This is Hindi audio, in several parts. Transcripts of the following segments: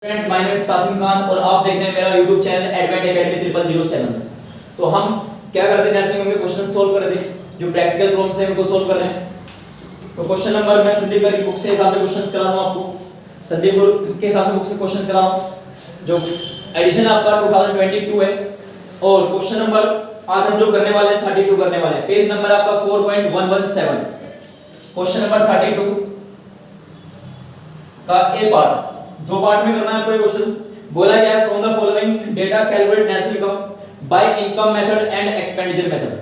Friends, my name is Kasim Khan और आप देख रहे हैं मेरा YouTube चैनल एडवेंट एकेडमी 0007। तो हम क्या करते हैं, नेशनल में क्वेश्चन सोल्व कर रहे हैं, जो प्रैक्टिकल प्रॉब्लम्स हैं उनको सोल्व कर रहे हैं। तो क्वेश्चन नंबर मैं संदीप की बुक से हिसाब से क्वेश्चंस करा रहा हूं आपको, संदीप के हिसाब से बुक से क्वेश्चंस करा रहा हूं। जो एडिशन आपका 2022 है और क्वेश्चन नंबर आज हम जो करने वाले हैं 32 करने वाले हैं। पेज नंबर आपका 4.117, क्वेश्चन नंबर 32 का ए पार्ट, दो पार्ट में करना है आपको क्वेश्चंस। बोला गया है from the following data calculate national income by income method and expenditure method.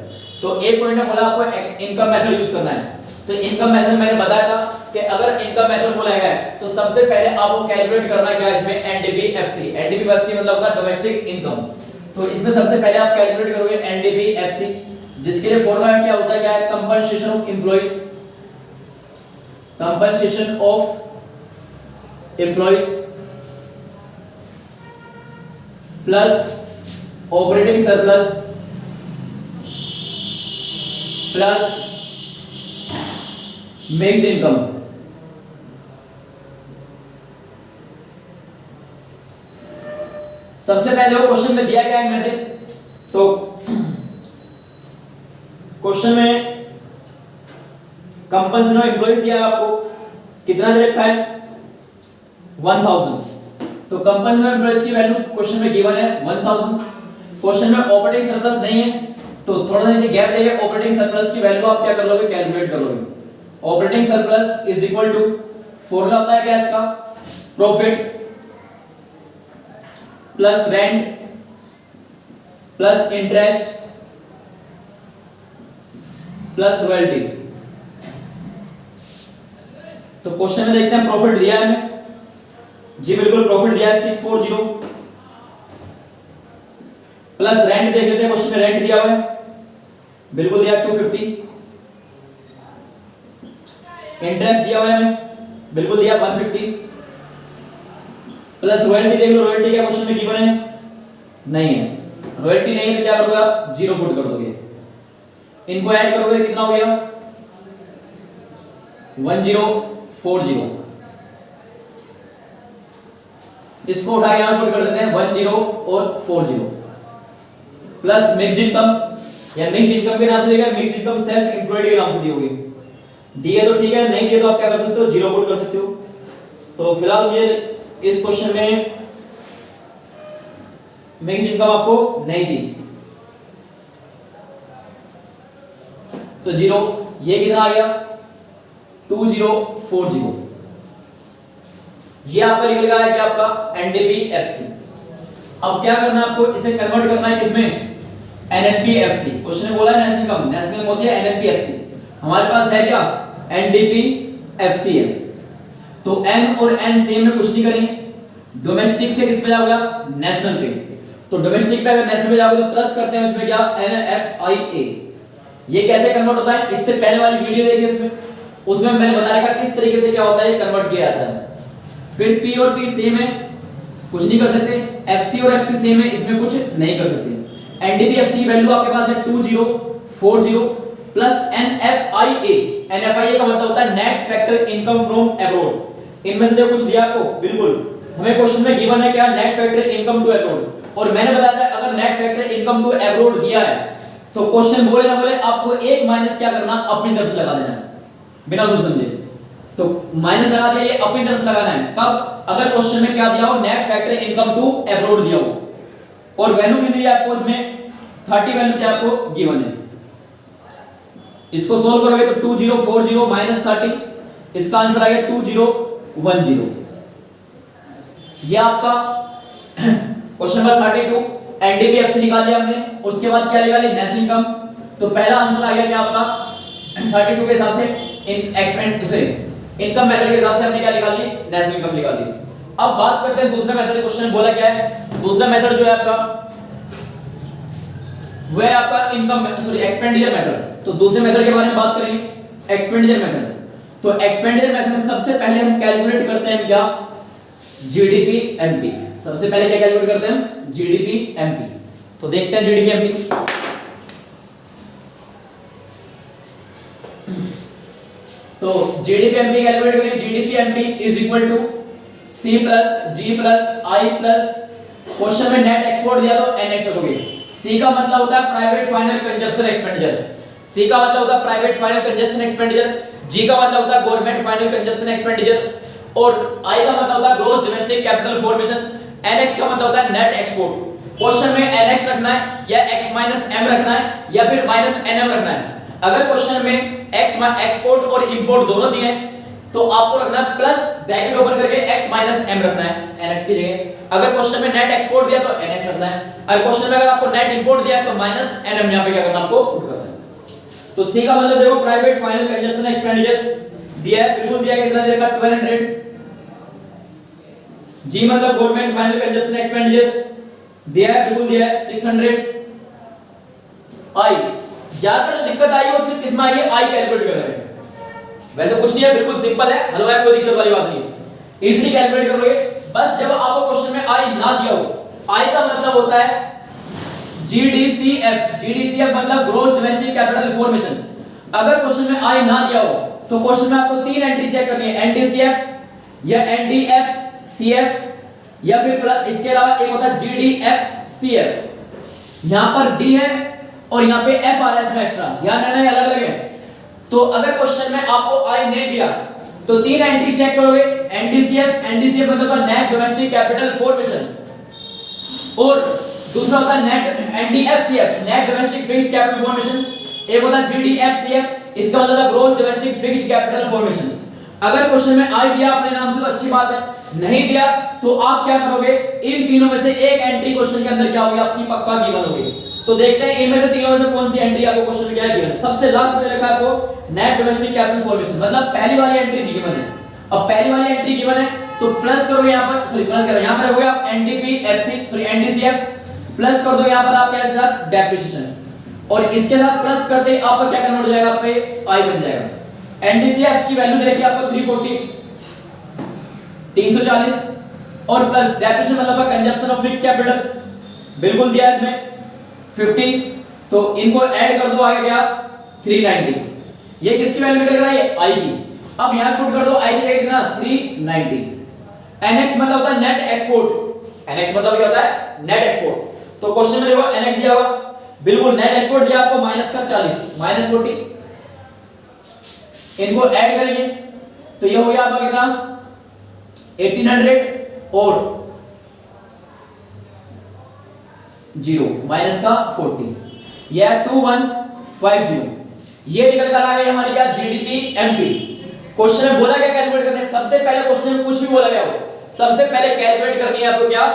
तो एक पॉइंट में बोला आपको इनकम मेथड यूज करना है। तो इनकम मेथड मैंने बताया था कि अगर इनकम मेथड बोला गया है तो सबसे पहले आपको कैलकुलेट करना है क्या इसमें, एनडीबीएफसी। एनडीबीएफसी मतलब होता है डोमेस्टिक इनकम। तो इसमें सबसे पहले आप कैलकुलेट करोगे एनडीबीएफसी, जिसके लिए फॉर्मूला क्या होता है, क्या है, compensation of employees, compensation of employees plus operating surplus plus mixed income. सबसे पहले वो क्वेश्चन में दिया गया है इनमें से, तो क्वेश्चन में कंपनसेशन ऑफ एम्प्लॉइज दिया है आपको, कितना दे रखा है 1000। तो कंपनसेशन ऑफ एम्प्लॉइज की वैल्यू क्वेश्चन में गिवन है 1000। क्वेश्चन में ऑपरेटिंग सरप्लस नहीं है तो थोड़ा सा नीचे गैप देके ऑपरेटिंग सरप्लस की वैल्यू आप क्या कर लोगे, कैलकुलेट कर लोगे। Operating surplus is equal to, formula होता है क्या इसका, profit plus rent plus interest plus royalty. तो क्वेश्चन में देखते हैं प्रॉफिट दिया है हमें, जी बिल्कुल प्रॉफिट दिया है 640 प्लस रेंट देख लेते हैं, क्वेश्चन में रेंट दिया हुआ है, बिल्कुल दिया 250, इंटरेस्ट दिया हुआ है हमें, बिल्कुल दिया 150, प्लस रॉयल्टी देख लो, रॉयल्टी क्या क्वेश्चन में गिवन है, नहीं है, रॉयल्टी नहीं है तो क्या करोगे आप, जीरो पुट कर दोगे। इनको ऐड करोगे कितना हो गया 1040, इसको उठा के यहां पुट कर देते हैं 10 और 40 प्लस मिक्स्ड इनकम, या मिक्स्ड इनकम के नाम से देगा, मिक्स्ड इनकम सेल्फ एम्प्लॉयड के नाम से दी होगी। दिए तो ठीक है, नहीं दिए तो आप क्या कर सकते हो, जीरो पुट कर सकते हो। तो फिलहाल ये इस क्वेश्चन में मिक्स्ड इनकम आपको नहीं दी तो जीरो, ये कितना आ गया 2040। ये आपका निकल गया है कि आपका एनडीबीएफसी। अब क्या करना है आपको, इसे कन्वर्ट करना है किसमें, एनएनपीएफसी। क्वेश्चन में बोला है नेशनल इनकम, नेशनल इनकम होती है एनएनपीएफसी, हमारे पास है क्या एनडीपीएफसी है। तो एन और एन सेम में कुछ नहीं करेंगे, डोमेस्टिक से किस पे जाओगे, नेशनल पे। तो डोमेस्टिक पे अगर नेशनल पे जाओगे तो प्लस करते हैं इसमें क्या, एनएफआईए। ये कैसे कन्वर्ट होता है, इससे पहले वाली वीडियो देखिए, उसमें मैंने बताया था किस तरीके से क्या होता है कन्वर्ट किया जाता है। फिर पी और पी सेम है, कुछ नहीं कर सकते, एफसी और एफसी सेम है, इसमें कुछ नहीं कर सकते। एनडीपीएफसी की वैल्यू आपके पास है 2040 प्लस एनएफआईए। एनएफआईए का मतलब होता है net factor income from abroad. इनमें से जो कुछ दिया आपको, बिल्कुल हमें क्वेश्चन में गिवन है क्या, net factor income to abroad. और मैंने बताया था अगर net factor income to abroad दिया है तो क्वेश्चन बोले ना बोले आपको एक माइनस क्या करना, अपनी तरफ से लगा देना है, बिना सोच समझे। तो माइनस लगा दिया, ये अपनी तरफ से लगाना है कब, अगर क्वेश्चन में क्या दिया हो, net factor income to abroad दिया हो और वैल्यू कितनी है आपको, इसमें 30 वैल्यू क्या आपको गिवन है। इसको सोल्व करोगे तो 2040 माइनस 30, इसका आंसर आ गया 2010। ये आपका क्वेश्चन नंबर 32 एनडीपीएफसी निकाल लिया हमने। उसके बाद क्या निकाली, नेशनल इनकम। तो पहला आंसर आ गया क्या आपका 32 के हिसाब से इनकम मेथड के हिसाब से हमने क्या निकाल ली, नेशनल इनकम निकाल ली। अब बात करते हैं दूसरा मेथड। क्वेश्चन में बोला क्या है, दूसरा मेथड जो है आपका वो है आपका एक्सपेंडिचर मेथड। तो दूसरे मेथड के बारे में बात करेंगे, एक्सपेंडिचर मेथड। तो एक्सपेंडिचर मेथड में सबसे पहले हम कैलकुलेट करते हैं क्या, जीडीपी एमपी। सबसे पहले क्या कैलकुलेट करते हैं, जीडीपी एमपी। तो देखते हैं जीडीपी एमपी। तो जीडीपी एमपी कैलकुलेट करें, GDP MP is equal to C plus G plus I plus, question में नेट एक्सपोर्ट दिया तो NX रखोगे। C का मतलब होता है private final consumption expenditure, C का मतलब होता है private final consumption expenditure, G का मतलब होता है गवर्नमेंट फाइनल कंजप्शन एक्सपेंडिचर और I का मतलब होता है gross domestic capital formation, NX का मतलब होता है नेट एक्सपोर्ट। क्वेश्चन में NX रखना है या X माइनस M रखना है या फिर माइनस NM रखना है। अगर क्वेश्चन में X एक्सपोर्ट और इंपोर्ट दोनों दिए हैं तो आपको रखना है प्लस ब्रैकेट ओपन करके X माइनस M रखना है NX की जगह। अगर क्वेश्चन में नेट एक्सपोर्ट दिया तो NX रखना है, अगर क्वेश्चन में अगर आपको नेट इंपोर्ट दिया तो माइनस NM यहां पे क्या करना आपको पुट करना है। तो C का मतलब देखो प्राइवेट फाइनल कंजप्शन एक्सपेंडिचर दिया है, बिल्कुल दिया है, कितना दे रखा 1200। G मतलब गवर्नमेंट फाइनल कंजप्शन एक्सपेंडिचर दिया है, बिल्कुल दिया है 600। I ज्यादातर दिक्कत आई है सिर्फ किसमें आई है, I कैलकुलेट कर रहे हैं, वैसे कुछ नहीं है, बिल्कुल सिंपल है, हलवा है, कोई दिक्कत वाली बात नहीं है, इजीली कैलकुलेट करोगे। बस जब आपको क्वेश्चन में I ना दिया हो, I का मतलब होता है GDCF, GDCF मतलब ग्रॉस डोमेस्टिक कैपिटल फॉर्मेशंस। अगर क्वेश्चन में I ना दिया हो तो क्वेश्चन में आपको तीन एंट्री चेक करनी है, NDCF या NDFCF या फिर इसके अलावा एक होता है GDFCF। यहां पर D है और यहां पे F आ रहा है इसमें एक्स्ट्रा, ध्यान देना है, अलग अलग है। तो अगर क्वेश्चन में आपको I नहीं दिया तो तीन एंट्री चेक करोगे, NDCF मतलब होता है नेट डोमेस्टिक कैपिटल फॉर्मेशन और दूसरा होता है net NDFCF net domestic fixed capital formation, एक होता है GDFCF इसका मतलब है gross domestic fixed capital formations. अगर क्वेश्चन में I दिया अपने नाम से तो अच्छी बात है, नहीं दिया तो आप क्या करोगे, इन तीनों में से एक एंट्री क्वेश्चन के अंदर क्या होगी आपकी पक्का गिवन होगी। तो देखते हैं इनमें से तीनों में से कौन सी एंट्री आपको क्वेश्चन में क्या है गिवन है। सबसे लास्ट में लिखा है आपको नेट डोमेस्टिक कैपिटल फॉर्मेशन, मतलब पहली वाली एंट्री गिवन है। अब पहली वाली एंट्री गिवन है तो प्लस करोगे यहां पर, सॉरी प्लस करो यहां पर रखोगे आप NDCF प्लस कर दो यहां पर आप क्या साथ डेप्रिसिएशन और इसके साथ प्लस करते आपका क्या कन्वर्ट हो जाएगा, आप पे I बन जाएगा। NDCF की वैल्यू दे रखी है आपको 340 और प्लस डेप्रिसिएशन मतलब कंजप्शन ऑफ फिक्स्ड कैपिटल, बिल्कुल दिया इसमें 50, तो इनको ऐड कर दो आगे क्या 390। ये किसकी वैल्यू निकल रहा है, ये I की। अब यहां पुट कर दो I की जगह कितना 390। NX मतलब होता है नेट एक्सपोर्ट, NX मतलब क्या होता है नेट एक्सपोर्ट। तो क्वेश्चन में देखो NX दिया होगा, बिल्कुल नेट एक्सपोर्ट दिया आपको माइनस का 40 माइनस 40, इनको ऐड करेंगे तो ये हो गया आपका कितना 1800 और 0 माइनस का 40, यह 2150। ये निकल कर आ गई हमारी क्या GDP MP। क्वेश्चन में बोला क्या कैलकुलेट करने, सबसे पहले क्वेश्चन में कुछ भी बोला गया हो सबसे पहले कैलकुलेट करनी है आपको क्या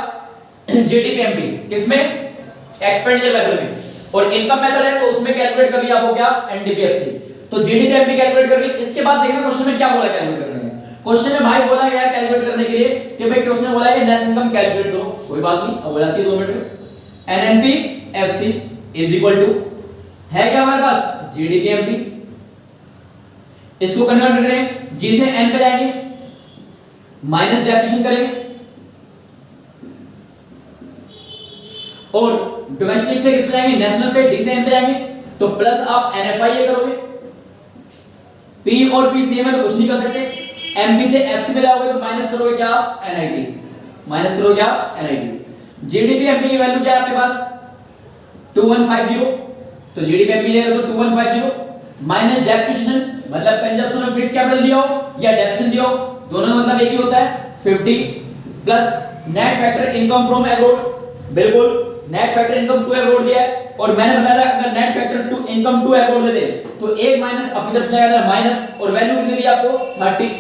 GDP MP, किसमें एक्सपेंडिचर मेथड में, और इनकम मेथड है तो उसमें कैलकुलेट करनी है आपको क्या NDPFC। तो GDP MP कैलकुलेट करनी, इसके बाद देखना क्वेश्चन में क्या बोला कैलकुलेट करने में। क्वेश्चन में भाई बोला गया कैलकुलेट करने के लिए कि भाई क्वेश्चन में बोला है कि नेट इनकम कैलकुलेट करो, कोई बात नहीं अब हो जाती है 2 मिनट में। NNPFC इज इक्वल टू है क्या हमारे पास GDP MP, इसको कन्वर्ट करें G से N पे जाएंगे माइनस डेप्रिसिएशन करेंगे और डोमेस्टिक से किस पे जाएंगे नेशनल पे D से N पे जाएंगे, तो प्लस आप NFI ये करोगे, P और P सेम है तो कुछ नहीं कर सकते, MP से FC में जाओगे तो माइनस करोगे क्या NIT, माइनस करोगे क्या NIT। GDP MP की वैल्यू क्या है आपके पास 2150, तो GDP MP है तो 2150 माइनस डेप्रिसिएशन मतलब कंजप्शन ऑफ फिक्स्ड कैपिटल दिया हो या डेप्रिसिएशन दिया हो, दोनों मतलब एक ही होता है 50 plus net factor income from abroad, बिल्कुल net factor income to abroad दिया है और मैंने बताया अगर net factor to income to abroad दे दे तो एक माइनस अपनी तरफ से आएगा माइनस और वैल्यू कितनी दी आपको 30।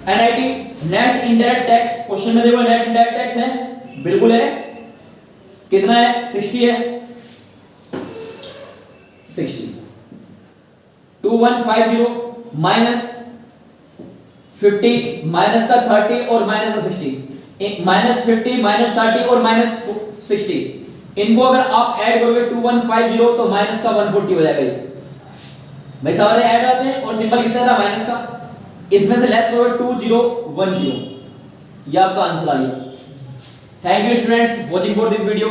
NIT net indirect tax, question में देखो नेट इनडायरेक्ट टैक्स है, बिल्कुल है, कितना है 60 है 60 2150 माइनस 50 माइनस का 30 और माइनस का 60 माइनस 50 माइनस 30 और माइनस 60, इनको अगर आप ऐड करोगे 2150 तो माइनस का 140 हो जाएगा। ये भाई सारे ऐड आते हैं और सिंपल किसका था माइनस का, इसमें से लेस करोगे 2010, ये आपका आंसर आ गया। Thank you students watching for this video.